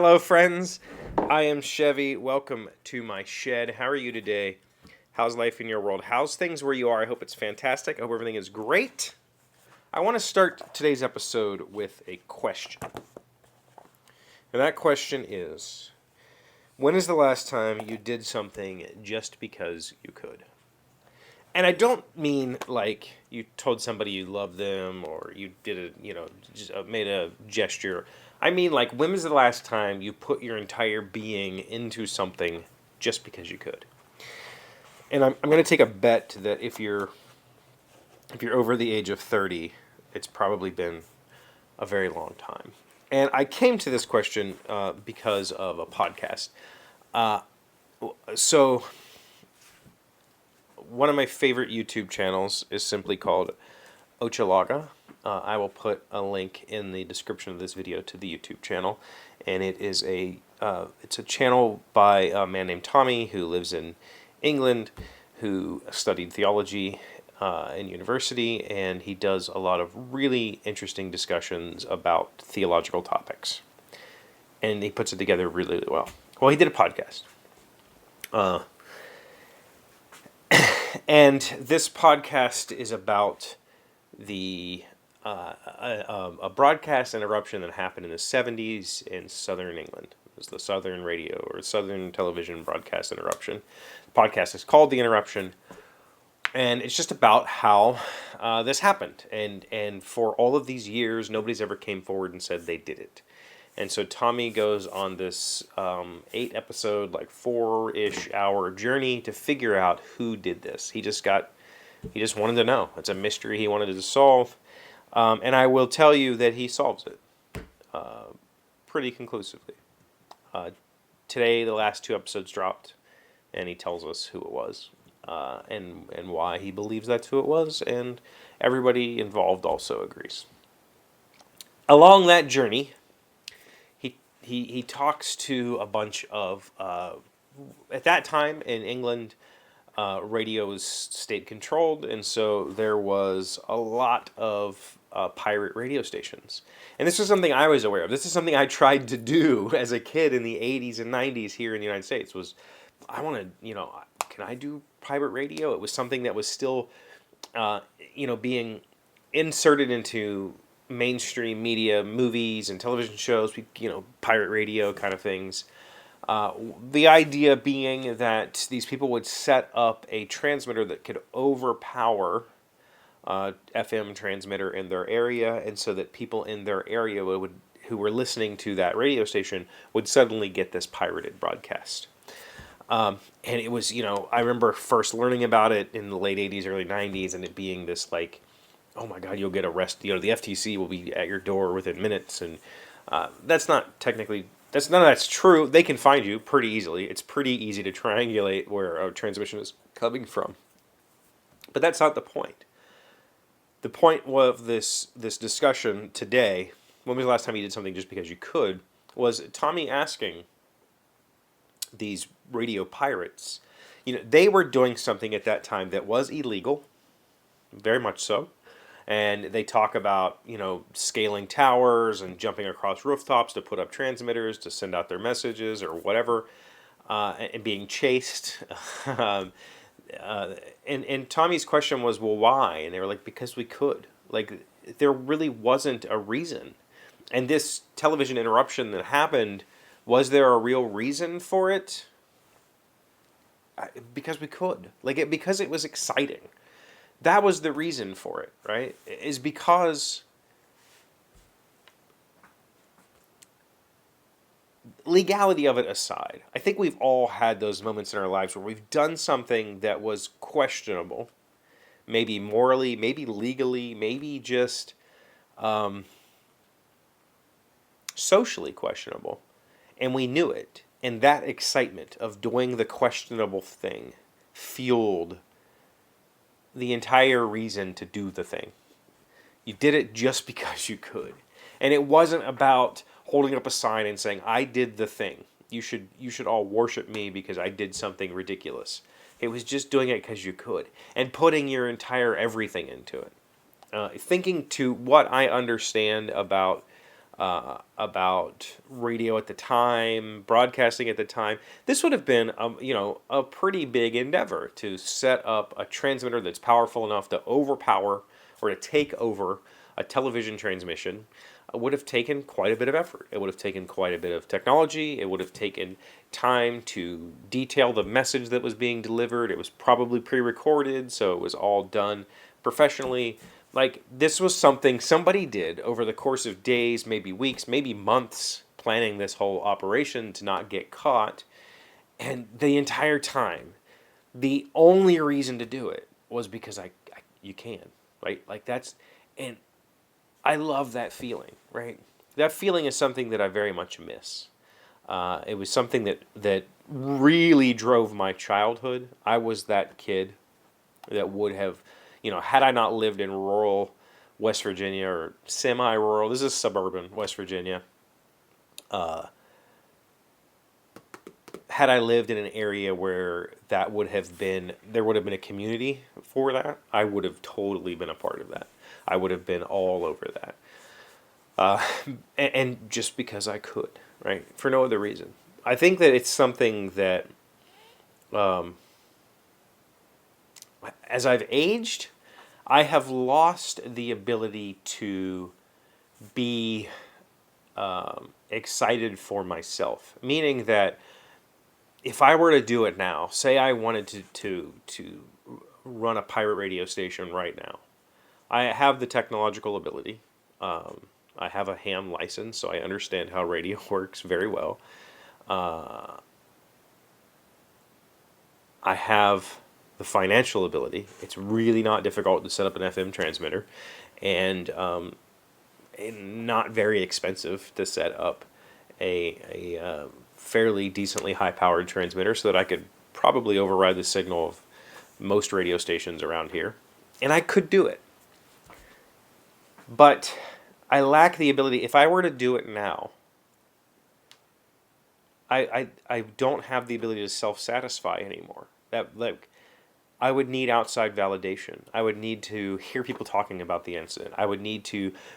Hello, friends. I am Chevee. Welcome to my shed. How are you today? How's life in your world? How's things where you are? I hope it's fantastic. I hope everything is great. I want to start today's episode with a question. And that question is, when is the last time you did something just because you could? And I don't mean like you told somebody you love them or you did made a gesture. I mean like when was the last time you put your entire being into something just because you could? And I'm going to take a bet that if you're over the age of 30, it's probably been a very long time. And I came to this question because of a podcast. So one of my favorite YouTube channels is simply called Ochalaga. I will put a link in the description of this video to the YouTube channel, and it's a channel by a man named Tommy who lives in England, who studied theology in university, and he does a lot of really interesting discussions about theological topics, and he puts it together really, really well. Well, he did a podcast. And this podcast is about a broadcast interruption that happened in the 70s in southern England. It was the Southern Radio or Southern Television broadcast interruption. The podcast is called The Interruption, and it's just about how this happened. And for all of these years, nobody's ever came forward and said they did it. And so Tommy goes on this 8-episode, like 4-ish hour journey to figure out who did this. He just wanted to know. It's a mystery he wanted to solve. And I will tell you that he solves it pretty conclusively. Today, the last 2 episodes dropped, and he tells us who it was and why he believes that's who it was, and everybody involved also agrees. Along that journey, he talks to a bunch of, at that time in England, radio was state-controlled, and so there was a lot of pirate radio stations. And this is something I was aware of. This is something I tried to do as a kid in the 80s and 90s here in the United States, was I wanted, can I do pirate radio? It was something that was still, being inserted into mainstream media, movies and television shows, pirate radio kind of things. The idea being that these people would set up a transmitter that could overpower FM transmitter in their area, and so that people in their area who were listening to that radio station would suddenly get this pirated broadcast. And it was, I remember first learning about it in the late 80s, early 90s, and it being this like, oh my God, you'll get arrested. The FTC will be at your door within minutes, and that's not technically. None of that's true. They can find you pretty easily. It's pretty easy to triangulate where a transmission is coming from. But that's not the point. The point of this discussion today, when was the last time you did something just because you could, was Tommy asking these radio pirates. They were doing something at that time that was illegal, very much so. And they talk about, scaling towers and jumping across rooftops to put up transmitters to send out their messages or whatever, and being chased. And Tommy's question was, well, why? And they were like, because we could. Like, there really wasn't a reason. And this television interruption that happened, was there a real reason for it? Because we could. Because it was exciting. That was the reason for it, right? Is because legality of it aside, I think we've all had those moments in our lives where we've done something that was questionable, maybe morally, maybe legally, maybe just socially questionable, and we knew it. And that excitement of doing the questionable thing fueled the entire reason to do the thing. You did it just because you could. And it wasn't about holding up a sign and saying, I did the thing. You should all worship me because I did something ridiculous. It was just doing it because you could. And putting your entire everything into it. Thinking to what I understand about about radio at the time, broadcasting at the time. This would have been, a pretty big endeavor to set up a transmitter that's powerful enough to overpower or to take over a television transmission. It would have taken quite a bit of effort. It would have taken quite a bit of technology. It would have taken time to detail the message that was being delivered. It was probably pre-recorded, so it was all done professionally. Like, this was something somebody did over the course of days, maybe weeks, maybe months, planning this whole operation to not get caught. And the entire time, the only reason to do it was because you can, right? Like, and I love that feeling, right? That feeling is something that I very much miss. It was something that really drove my childhood. I was that kid that would have, had I not lived in rural West Virginia or semi-rural, this is suburban West Virginia, had I lived in an area where there would have been a community for that, I would have totally been a part of that. I would have been all over that. And just because I could, right? For no other reason. I think that it's something that, as I've aged, I have lost the ability to be excited for myself. Meaning that if I were to do it now, say I wanted to run a pirate radio station right now, I have the technological ability. I have a ham license, so I understand how radio works very well. I have the financial ability. It's really not difficult to set up an FM transmitter, and not very expensive to set up a fairly decently high-powered transmitter so that I could probably override the signal of most radio stations around here. And I could do it. But I lack the ability. If I were to do it now, I don't have the ability to self-satisfy anymore. I would need outside validation. I would need to hear people talking about the incident. I would need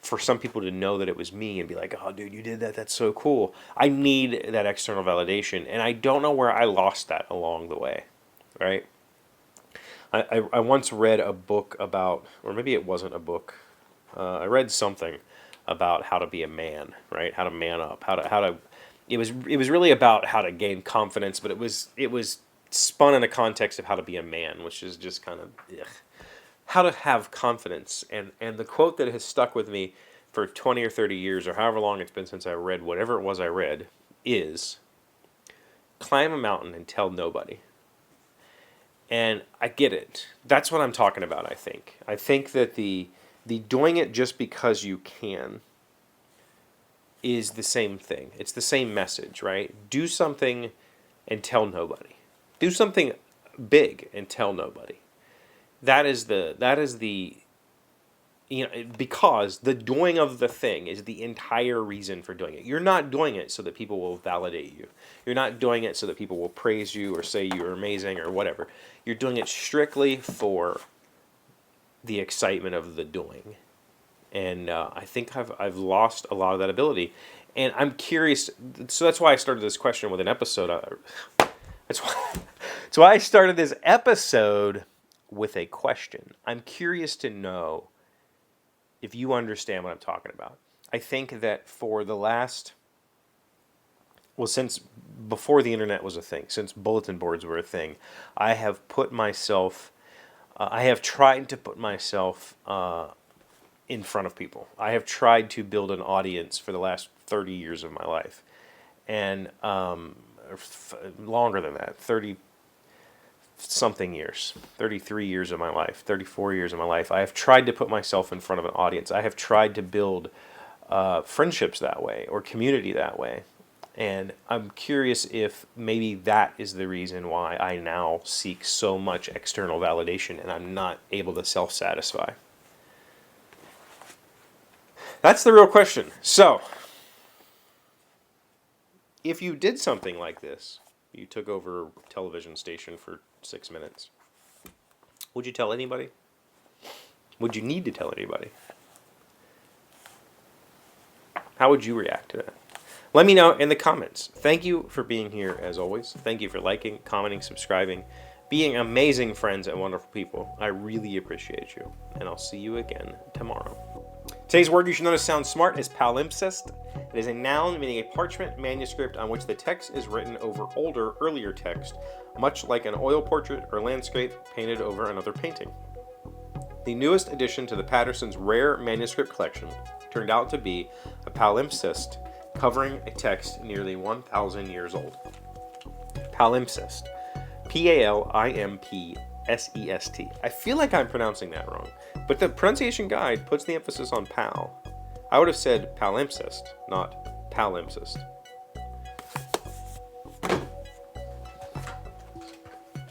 for some people to know that it was me and be like, "Oh, dude, you did that. That's so cool." I need that external validation, and I don't know where I lost that along the way, right? I once read a book about, or maybe it wasn't a book. I read something about how to be a man, right? How to man up. How to. It was really about how to gain confidence, but it was spun in a context of how to be a man, which is just kind of ugh. How to have confidence. And the quote that has stuck with me for 20 or 30 years, or however long it's been since I read whatever it was I read, is climb a mountain and tell nobody. And I get it. That's what I'm talking about, I think. I think that the doing it just because you can is the same thing. It's the same message, right? Do something and tell nobody. Do something big and tell nobody. That is the because the doing of the thing is the entire reason for doing it. You're not doing it so that people will validate you. You're not doing it so that people will praise you or say you're amazing or whatever. You're doing it strictly for the excitement of the doing. And I think I've lost a lot of that ability. And I'm curious, so that's why I started this question with an episode. That's why I started this episode with a question. I'm curious to know if you understand what I'm talking about. I think that for the last, since before the internet was a thing, since bulletin boards were a thing, I have tried to put myself in front of people. I have tried to build an audience for the last 30 years of my life. And longer than that, 30-something years, 33 years of my life, 34 years of my life. I have tried to put myself in front of an audience. I have tried to build friendships that way or community that way. And I'm curious if maybe that is the reason why I now seek so much external validation and I'm not able to self-satisfy. That's the real question. So, if you did something like this, you took over a television station for 6 minutes, would you tell anybody? Would you need to tell anybody? How would you react to that? Let me know in the comments. Thank you for being here as always. Thank you for liking, commenting, subscribing, being amazing friends and wonderful people. I really appreciate you. And I'll see you again tomorrow. Today's word you should notice sounds smart is palimpsest. It is a noun meaning a parchment manuscript on which the text is written over older, earlier text, much like an oil portrait or landscape painted over another painting. The newest addition to the Patterson's rare manuscript collection turned out to be a palimpsest covering a text nearly 1,000 years old. Palimpsest. P-A-L-I-M-P-S-E-S-T. I feel like I'm pronouncing that wrong, but the pronunciation guide puts the emphasis on pal. I would have said palimpsest, not palimpsest.